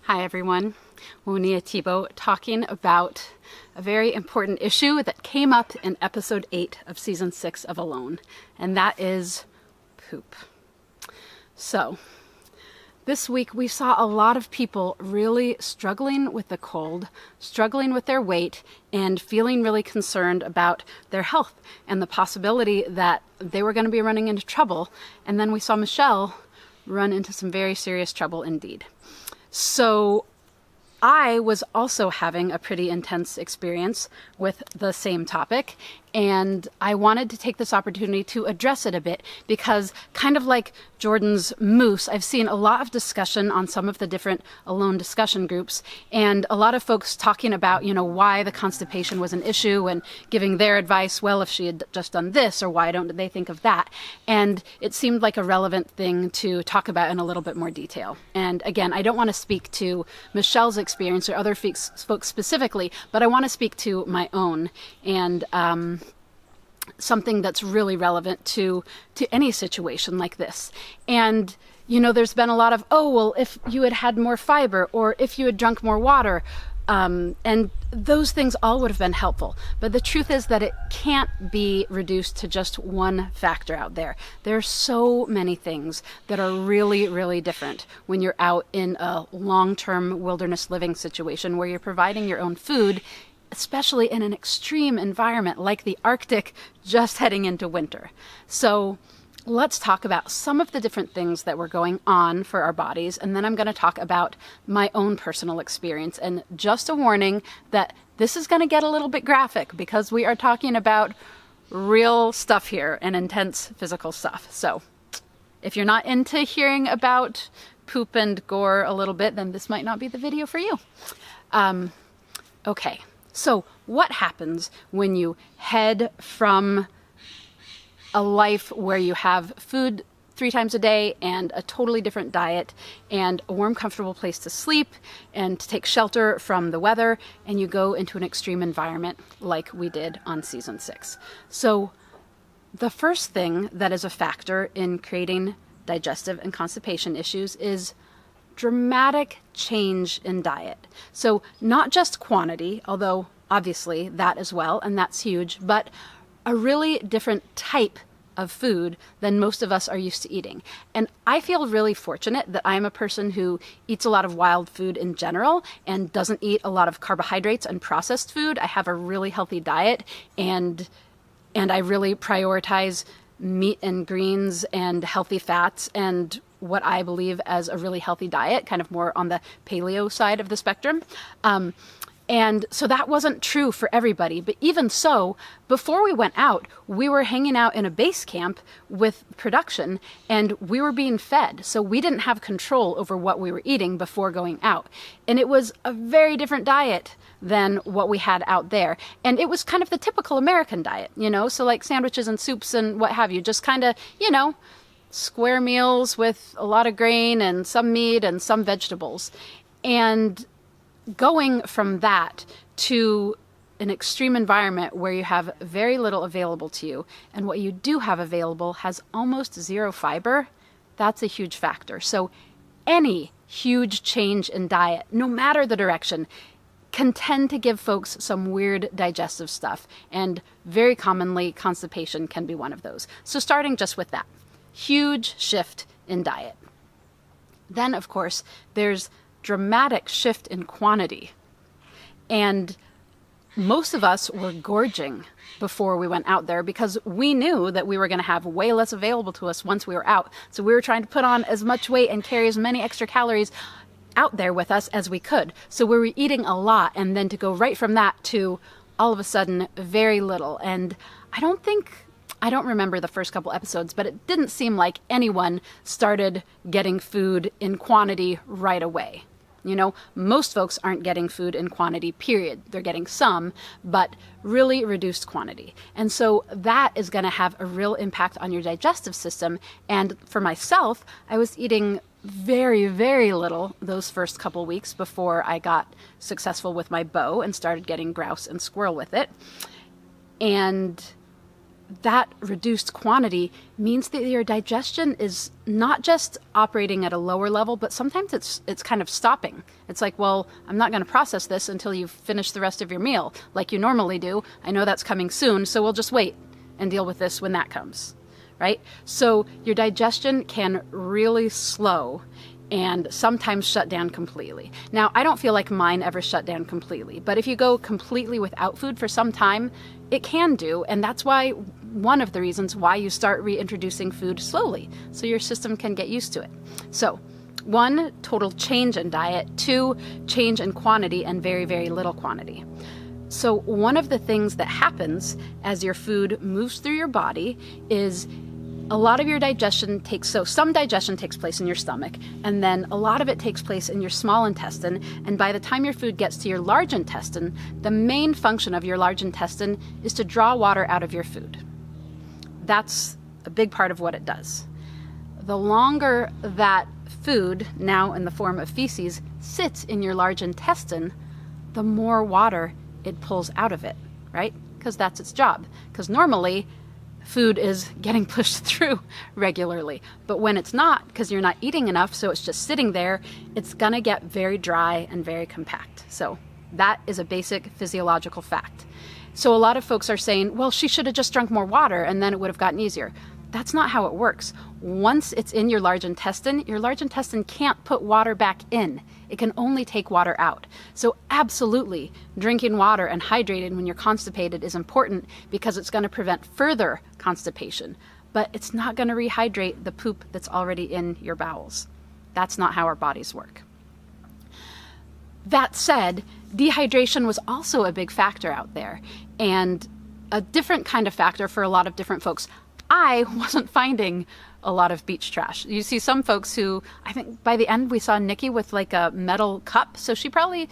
Hi everyone, Woniya talking about a very important issue that came up in episode 8 of season 6 of Alone, and that is poop. So, this week we saw a lot of people really struggling with the cold, struggling with their weight, and feeling really concerned about their health and the possibility that they were going to be running into trouble. And then we saw Michelle run into some very serious trouble indeed. So I was also having a pretty intense experience with the same topic, and I wanted to take this opportunity to address it a bit because, kind of like Jordan's moose, I've seen a lot of discussion on some of the different Alone discussion groups, and a lot of folks talking about, why the constipation was an issue and giving their advice, well, if she had just done this, or why don't they think of that? And it seemed like a relevant thing to talk about in a little bit more detail. And again, I don't want to speak to Michelle's experience or other folks specifically, but I want to speak to my own and something that's really relevant to any situation like this. And there's been a lot of, if you had had more fiber, or if you had drunk more water, and those things all would have been helpful. But the truth is that it can't be reduced to just one factor out there. There are so many things that are really, really different when you're out in a long-term wilderness living situation where you're providing your own food, especially in an extreme environment like the Arctic, just heading into winter. So let's talk about some of the different things that were going on for our bodies, and then I'm going to talk about my own personal experience. And just a warning that this is going to get a little bit graphic because we are talking about real stuff here and intense physical stuff. So if you're not into hearing about poop and gore a little bit, then this might not be the video for you. Okay. So what happens when you head from a life where you have food 3 times a day and a totally different diet and a warm, comfortable place to sleep and to take shelter from the weather, and you go into an extreme environment like we did on season 6? So the first thing that is a factor in creating digestive and constipation issues is dramatic change in diet. So not just quantity, although obviously that as well, and that's huge, but a really different type of food than most of us are used to eating. And I feel really fortunate that I'm a person who eats a lot of wild food in general and doesn't eat a lot of carbohydrates and processed food. I have a really healthy diet, and I really prioritize meat and greens and healthy fats and what I believe as a really healthy diet, kind of more on the paleo side of the spectrum. And so that wasn't true for everybody. But even so, before we went out, we were hanging out in a base camp with production, and we were being fed. So we didn't have control over what we were eating before going out. And it was a very different diet than what we had out there. And it was kind of the typical American diet, so like sandwiches and soups and what have you, just kind of, square meals with a lot of grain and some meat and some vegetables. And going from that to an extreme environment where you have very little available to you, and what you do have available has almost zero fiber, that's a huge factor. So any huge change in diet, no matter the direction, can tend to give folks some weird digestive stuff, and very commonly constipation can be one of those. So starting just with that, huge shift in diet. Then, of course, there's dramatic shift in quantity. And most of us were gorging before we went out there because we knew that we were going to have way less available to us once we were out. So we were trying to put on as much weight and carry as many extra calories out there with us as we could. So we were eating a lot, and then to go right from that to all of a sudden very little. And I don't remember the first couple episodes, but it didn't seem like anyone started getting food in quantity right away. Most folks aren't getting food in quantity, period. They're getting some, but really reduced quantity. And so that is going to have a real impact on your digestive system. And for myself, I was eating very, very little those first couple weeks before I got successful with my bow and started getting grouse and squirrel with it. And that reduced quantity means that your digestion is not just operating at a lower level, but sometimes it's kind of stopping. It's like, well, I'm not going to process this until you've finished the rest of your meal like you normally do. I know that's coming soon, so we'll just wait and deal with this when that comes, right? So your digestion can really slow and sometimes shut down completely. Now, I don't feel like mine ever shut down completely, but if you go completely without food for some time, it can do, and that's why one of the reasons why you start reintroducing food slowly, so your system can get used to it. So, 1, total change in diet. 2, change in quantity and very, very little quantity. So one of the things that happens as your food moves through your body is a lot of your digestion some digestion takes place in your stomach, and then a lot of it takes place in your small intestine, and by the time your food gets to your large intestine, the main function of your large intestine is to draw water out of your food. That's a big part of what it does. The longer that food, now in the form of feces, sits in your large intestine, the more water it pulls out of it, right? Because that's its job. Because normally, food is getting pushed through regularly. But when it's not, because you're not eating enough, so it's just sitting there, it's gonna get very dry and very compact. So that is a basic physiological fact. So a lot of folks are saying, well, she should have just drunk more water and then it would have gotten easier. That's not how it works. Once it's in your large intestine can't put water back in. It can only take water out. So absolutely, drinking water and hydrating when you're constipated is important because it's going to prevent further constipation, but it's not going to rehydrate the poop that's already in your bowels. That's not how our bodies work. That said, dehydration was also a big factor out there, and a different kind of factor for a lot of different folks. I wasn't finding a lot of beach trash. You see some folks who, I think by the end we saw Nikki with like a metal cup, so she probably,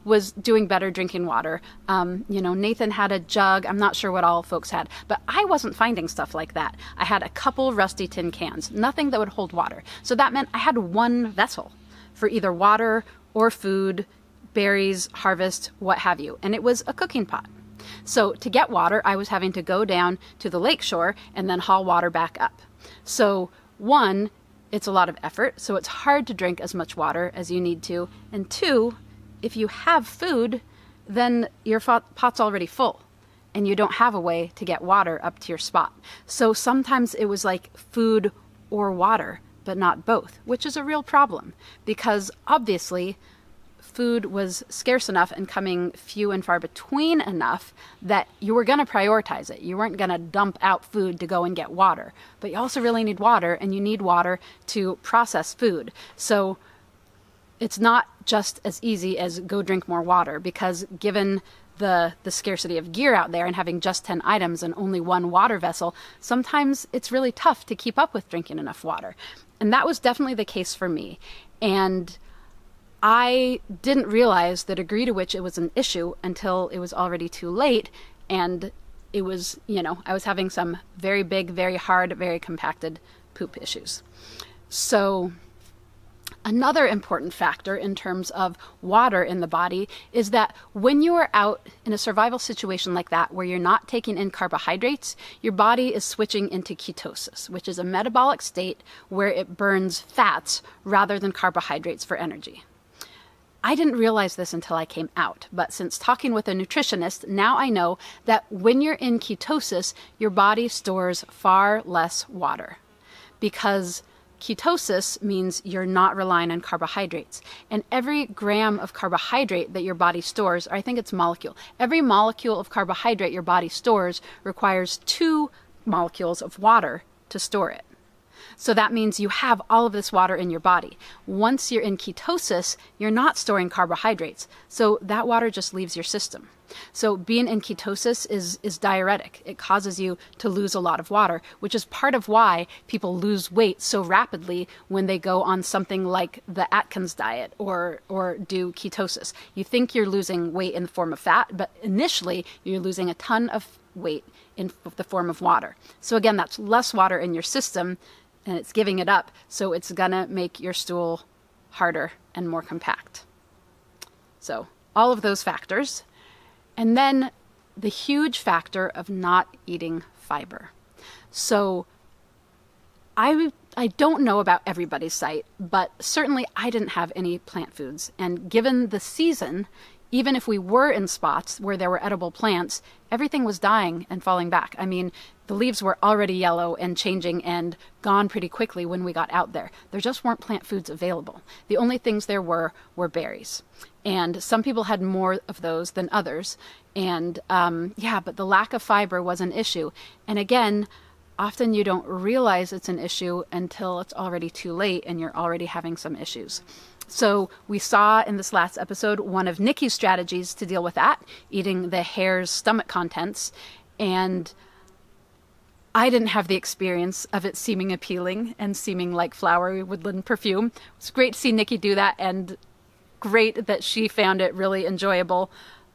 was doing better drinking water. Nathan had a jug. I'm not sure what all folks had, but I wasn't finding stuff like that. I had a couple rusty tin cans, nothing that would hold water. So that meant I had one vessel for either water or food, berries, harvest, what have you, and it was a cooking pot. So to get water, I was having to go down to the lake shore and then haul water back up. So 1, it's a lot of effort, so it's hard to drink as much water as you need to. And 2, if you have food, then your pot's already full and you don't have a way to get water up to your spot. So sometimes it was like food or water, but not both, which is a real problem because obviously food was scarce enough and coming few and far between enough that you were going to prioritize it. You weren't going to dump out food to go and get water, but you also really need water, and you need water to process food. So it's not just as easy as go drink more water, because given the scarcity of gear out there and having just 10 items and only one water vessel, sometimes it's really tough to keep up with drinking enough water. And that was definitely the case for me. And I didn't realize the degree to which it was an issue until it was already too late, and it was, I was having some very big, very hard, very compacted poop issues. So another important factor in terms of water in the body is that when you are out in a survival situation like that, where you're not taking in carbohydrates, your body is switching into ketosis, which is a metabolic state where it burns fats rather than carbohydrates for energy. I didn't realize this until I came out, but since talking with a nutritionist, now I know that when you're in ketosis, your body stores far less water, because ketosis means you're not relying on carbohydrates. And every gram of carbohydrate that your body stores, or I think it's molecule, every molecule of carbohydrate your body stores requires 2 molecules of water to store it. So that means you have all of this water in your body. Once you're in ketosis, you're not storing carbohydrates, so that water just leaves your system. So being in ketosis is diuretic. It causes you to lose a lot of water, which is part of why people lose weight so rapidly when they go on something like the Atkins diet or do ketosis. You think you're losing weight in the form of fat, but initially you're losing a ton of weight in the form of water. So again, that's less water in your system, and it's giving it up, so it's gonna make your stool harder and more compact. So all of those factors. And then the huge factor of not eating fiber. So I don't know about everybody's site, but certainly I didn't have any plant foods. And given the season, even if we were in spots where there were edible plants, everything was dying and falling back. I mean, the leaves were already yellow and changing and gone pretty quickly when we got out there. There just weren't plant foods available. The only things there were berries. And some people had more of those than others. And but the lack of fiber was an issue. And again, often you don't realize it's an issue until it's already too late and you're already having some issues. So we saw in this last episode one of Nikki's strategies to deal with that, eating the hare's stomach contents. And I didn't have the experience of it seeming appealing and seeming like flowery woodland perfume. It's great to see Nikki do that, and great that she found it really enjoyable.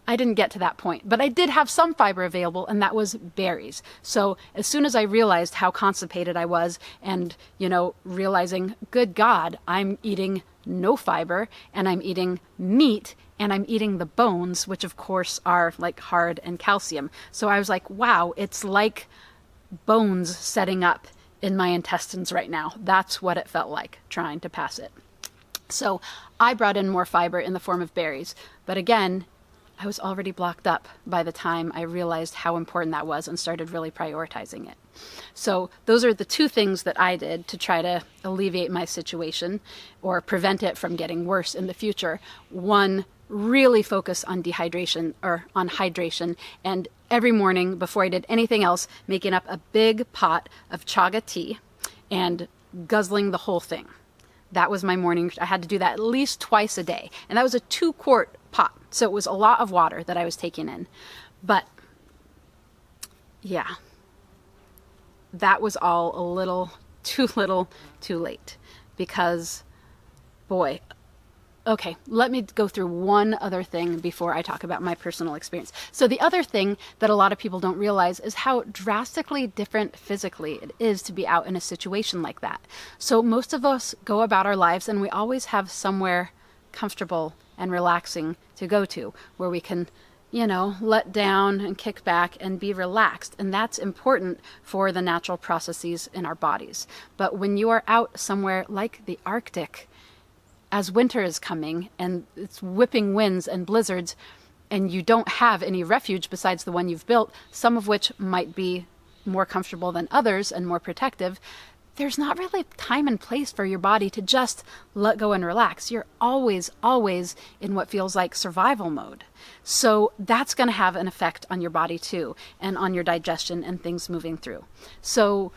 I didn't get to that point, but I did have some fiber available, and that was berries. So as soon as I realized how constipated I was and, realizing, good God, I'm eating no fiber and I'm eating meat and I'm eating the bones, which of course are like hard and calcium. So I was like, wow, it's like bones setting up in my intestines right now. That's what it felt like trying to pass it. So I brought in more fiber in the form of berries, but again, I was already blocked up by the time I realized how important that was and started really prioritizing it. So those are the two things that I did to try to alleviate my situation or prevent it from getting worse in the future. One, really focus on dehydration or on hydration, and every morning before I did anything else, making up a big pot of chaga tea and guzzling the whole thing. That was my morning. I had to do that at least twice a day. And that was a 2-quart pot. So it was a lot of water that I was taking in. But yeah, that was all a little, too late. Because, boy, okay, let me go through one other thing before I talk about my personal experience. So the other thing that a lot of people don't realize is how drastically different physically it is to be out in a situation like that. So most of us go about our lives and we always have somewhere comfortable and relaxing to go to where we can, let down and kick back and be relaxed. And that's important for the natural processes in our bodies. But when you are out somewhere like the Arctic, as winter is coming and it's whipping winds and blizzards, and you don't have any refuge besides the one you've built, some of which might be more comfortable than others and more protective, there's not really time and place for your body to just let go and relax. You're always in what feels like survival mode. So that's going to have an effect on your body too, and on your digestion and things moving through. So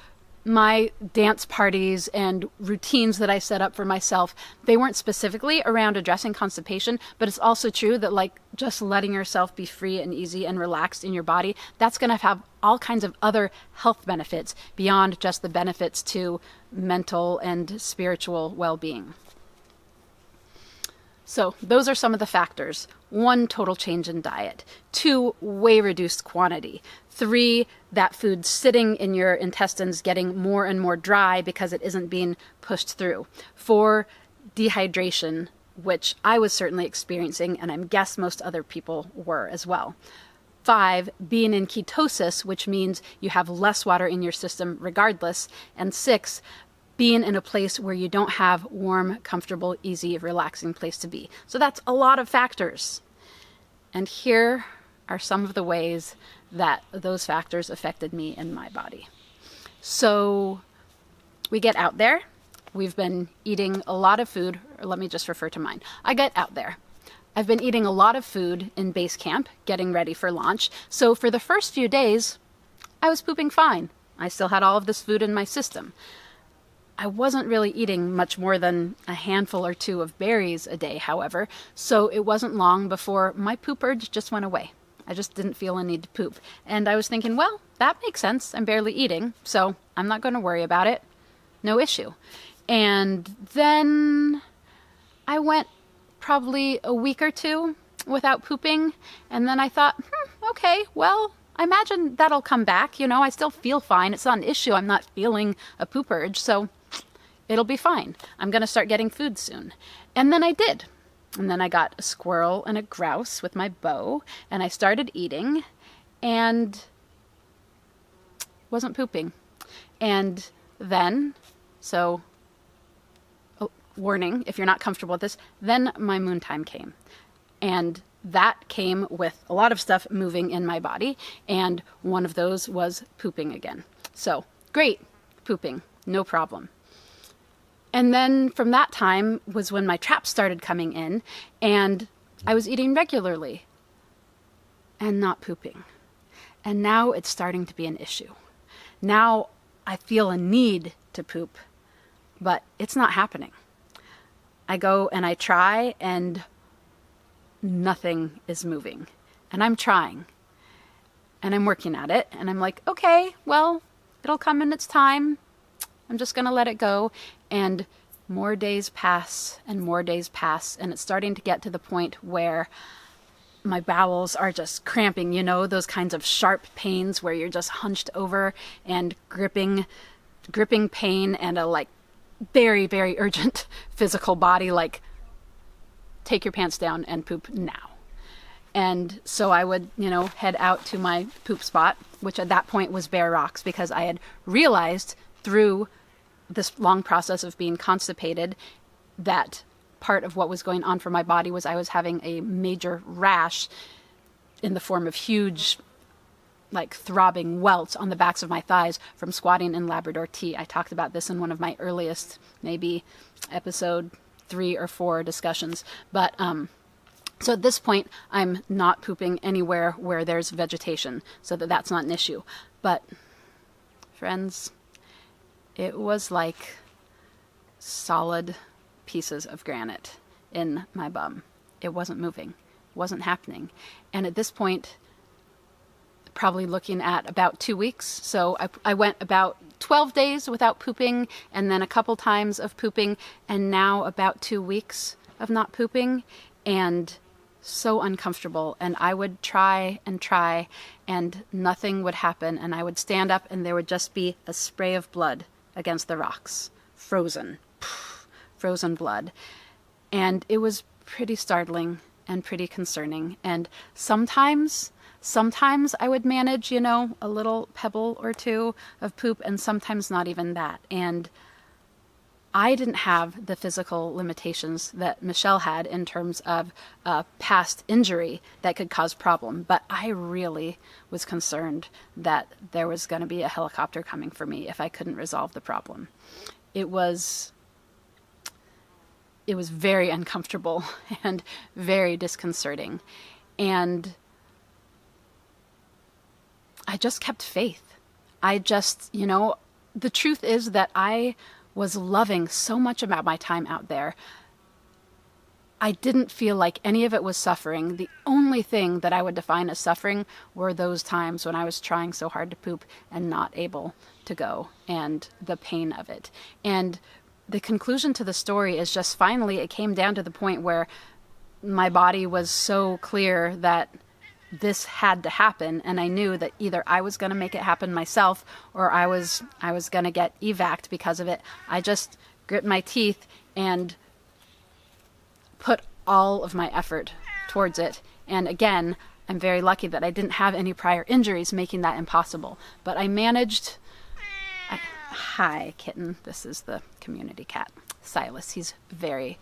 my dance parties and routines that I set up for myself, they weren't specifically around addressing constipation, but it's also true that like just letting yourself be free and easy and relaxed in your body, that's going to have all kinds of other health benefits beyond just the benefits to mental and spiritual well-being. So those are some of the factors. 1, total change in diet. 2, way reduced quantity. 3, that food sitting in your intestines getting more and more dry because it isn't being pushed through. 4, dehydration, which I was certainly experiencing, and I guess most other people were as well. 5, being in ketosis, which means you have less water in your system regardless. And 6, being in a place where you don't have warm, comfortable, easy, relaxing place to be. So that's a lot of factors. And here are some of the ways that those factors affected me and my body. So we get out there. We've been eating a lot of food, or let me just refer to mine. I get out there. I've been eating a lot of food in base camp, getting ready for launch. So for the first few days, I was pooping fine. I still had all of this food in my system. I wasn't really eating much more than a handful or 2 of berries a day, however, so it wasn't long before my poop urge just went away. I just didn't feel a need to poop. And I was thinking, well, that makes sense. I'm barely eating, so I'm not going to worry about it. No issue. And then I went probably a week or 2 without pooping, and then I thought, okay, well, I imagine that'll come back. I still feel fine. It's not an issue. I'm not feeling a poop urge, so it'll be fine. I'm going to start getting food soon. And then I did. And then I got a squirrel and a grouse with my bow, and I started eating. and wasn't pooping. And then, so, oh, warning, if you're not comfortable with this, then my moon time came. And that came with a lot of stuff moving in my body, and one of those was pooping again. So, great, pooping, no problem. And then from that time was when my traps started coming in, and I was eating regularly and not pooping. And now it's starting to be an issue. Now I feel a need to poop, but it's not happening. I go and I try, and nothing is moving. And I'm trying. And I'm working at it. And I'm like, okay, well, it'll come in its time. I'm just going to let it go. And more days pass and more days pass. And it's starting to get to the point where my bowels are just cramping, you know, those kinds of sharp pains where you're just hunched over and gripping pain, and a like very, very urgent physical body, like, take your pants down and poop now. And so I would, you know, head out to my poop spot, which at that point was bare rocks, because I had realized through this long process of being constipated that part of what was going on for my body was I was having a major rash in the form of huge, like, throbbing welts on the backs of my thighs from squatting in Labrador tea. I talked about this in one of my earliest, maybe episode 3 or 4 discussions. But so at this point, I'm not pooping anywhere where there's vegetation, so that's not an issue. But friends, it was like solid pieces of granite in my bum. It wasn't moving, it wasn't happening. And at this point, probably looking at about 2 weeks. So I went about 12 days without pooping, and then a couple times of pooping, and now about 2 weeks of not pooping, and so uncomfortable. And I would try and try, and nothing would happen. And I would stand up, and there would just be a spray of blood against the rocks, frozen blood. And it was pretty startling and pretty concerning. And sometimes I would manage, you know, a little pebble or two of poop, and sometimes not even that. And I didn't have the physical limitations that Michelle had in terms of past injury that could cause problem. But I really was concerned that there was going to be a helicopter coming for me if I couldn't resolve the problem. It was very uncomfortable and very disconcerting. And I just kept faith. I just, you know, the truth is that I was loving so much about my time out there. I didn't feel like any of it was suffering. The only thing that I would define as suffering were those times when I was trying so hard to poop and not able to go, and the pain of it. And the conclusion to the story is just finally it came down to the point where my body was so clear that this had to happen, and I knew that either I was going to make it happen myself or I was going to get evac'd because of it. I just grit my teeth and put all of my effort towards it. And again, I'm very lucky that I didn't have any prior injuries making that impossible. But I managed. Hi, kitten. This is the community cat, Silas. He's very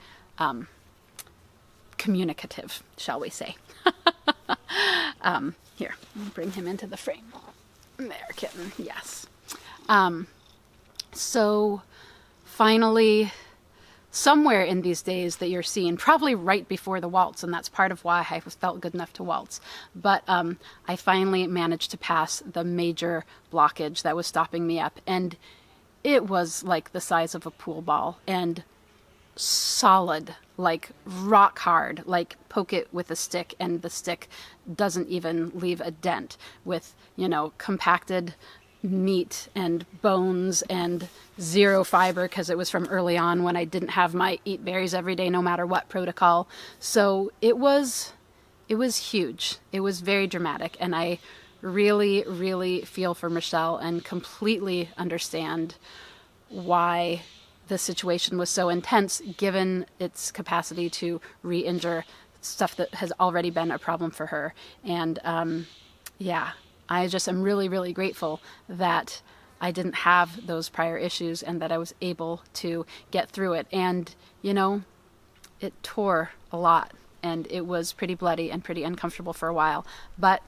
communicative, shall we say. Here, I'll bring him into the frame. There, kitten. Yes. So finally, somewhere in these days that you're seeing, probably right before the waltz, and that's part of why I felt good enough to waltz. But I finally managed to pass the major blockage that was stopping me up, and it was like the size of a pool ball and solid, like rock hard, like poke it with a stick and the stick doesn't even leave a dent, with, you know, compacted meat and bones and zero fiber, because it was from early on when I didn't have my eat berries every day no matter what protocol. So it was huge. It was very dramatic, and I really, really feel for Michelle and completely understand why the situation was so intense, given its capacity to re-injure stuff that has already been a problem for her. And yeah, I just am really, really grateful that I didn't have those prior issues and that I was able to get through it. And, you know, it tore a lot and it was pretty bloody and pretty uncomfortable for a while, but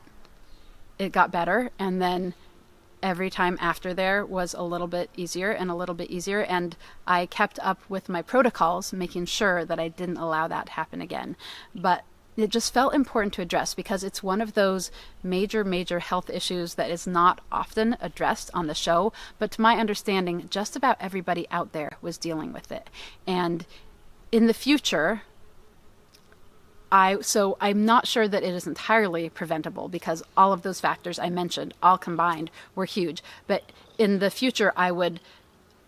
it got better. And then every time after there was a little bit easier and a little bit easier. And I kept up with my protocols, making sure that I didn't allow that to happen again. But it just felt important to address because it's one of those major health issues that is not often addressed on the show. But to my understanding, just about everybody out there was dealing with it. And in the future, I'm not sure that it is entirely preventable because all of those factors I mentioned, all combined, were huge. But in the future, I would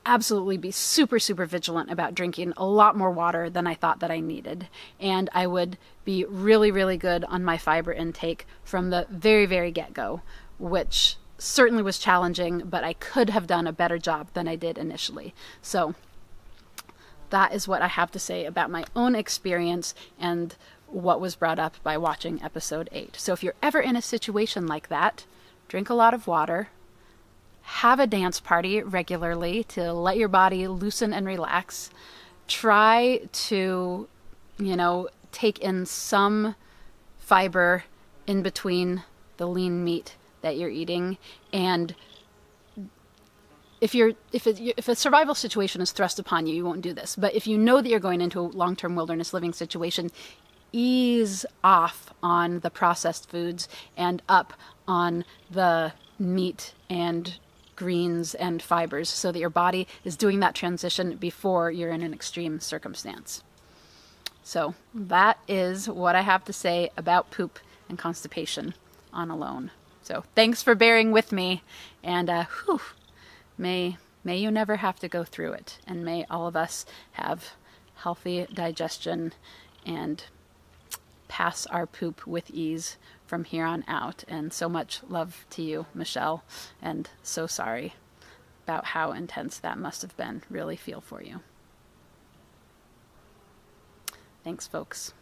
absolutely be super vigilant about drinking a lot more water than I thought that I needed. And I would be really good on my fiber intake from the very get-go, which certainly was challenging, but I could have done a better job than I did initially. So that is what I have to say about my own experience and what was brought up by watching episode 8. So if you're ever in a situation like that, drink a lot of water, have a dance party regularly to let your body loosen and relax. Try to, take in some fiber in between the lean meat that you're eating. And if a survival situation is thrust upon you, you won't do this. But if you know that you're going into a long-term wilderness living situation, ease off on the processed foods and up on the meat and greens and fibers so that your body is doing that transition before you're in an extreme circumstance. So that is what I have to say about poop and constipation on Alone. So thanks for bearing with me, and may you never have to go through it, and may all of us have healthy digestion and pass our poop with ease from here on out. And so much love to you, Michelle, and so sorry about how intense that must have been. Really feel for you. Thanks, folks.